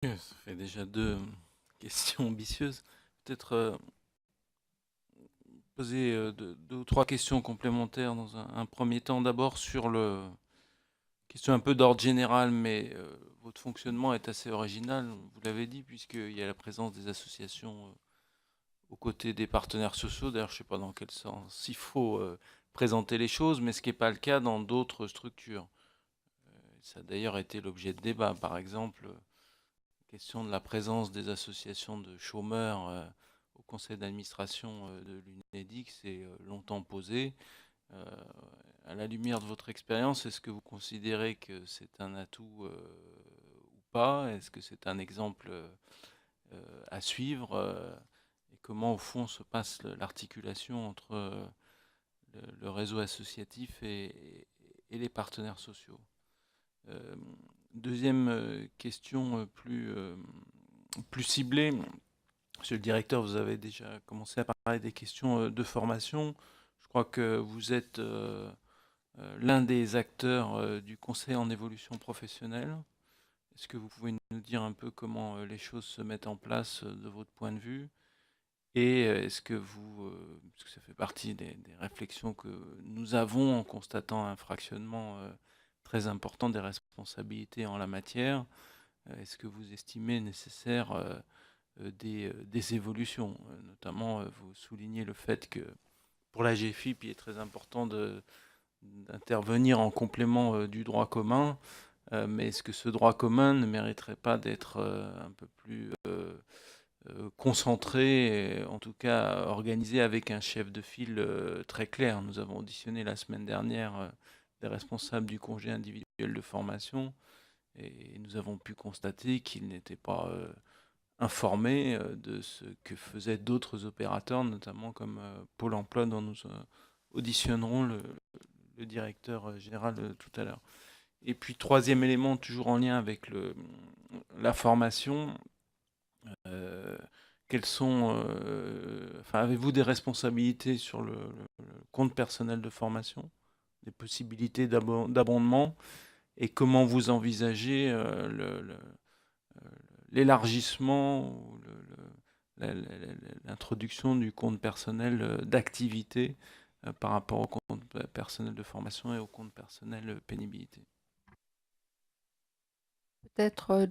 Ça fait déjà deux questions ambitieuses. Peut-être poser deux ou trois questions complémentaires dans un premier temps. D'abord sur le question un peu d'ordre général, mais votre fonctionnement est assez original, vous l'avez dit, puisqu'il y a la présence des associations aux côtés des partenaires sociaux. D'ailleurs, je ne sais pas dans quel sens il faut présenter les choses, mais ce qui n'est pas le cas dans d'autres structures. Ça a d'ailleurs été l'objet de débats. Par exemple, la question de la présence des associations de chômeurs au conseil d'administration de l'UNEDIC s'est longtemps posée. Euh, à la lumière de votre expérience, est-ce que vous considérez que c'est un atout ou pas? Est-ce que c'est un exemple à suivre? Et comment, au fond, se passe l'articulation entre le réseau associatif et les partenaires sociaux? Euh, Deuxième question plus ciblée. Monsieur le directeur, vous avez déjà commencé à parler des questions de formation. Je crois que vous êtes l'un des acteurs du conseil en évolution professionnelle. Est-ce que vous pouvez nous dire un peu comment les choses se mettent en place de votre point de vue? Et est-ce que parce que ça fait partie des réflexions que nous avons en constatant un fractionnement très important des responsabilités en la matière, est-ce que vous estimez nécessaire des évolutions? Notamment, vous soulignez le fait que pour la GFIP, il est très important d'intervenir en complément du droit commun. Mais est-ce que ce droit commun ne mériterait pas d'être un peu plus concentré, et en tout cas organisé avec un chef de file très clair? Nous avons auditionné la semaine dernière des responsables du congé individuel de formation et nous avons pu constater qu'ils n'étaient pas informés de ce que faisaient d'autres opérateurs, notamment comme Pôle emploi, dont nous auditionnerons le directeur général tout à l'heure. Et puis, troisième élément, toujours en lien avec la formation, euh, avez-vous des responsabilités sur le compte personnel de formation, des possibilités d'abondement, et comment vous envisagez l'élargissement ou l'introduction du compte personnel d'activité par rapport au compte personnel de formation et au compte personnel pénibilité? Peut-être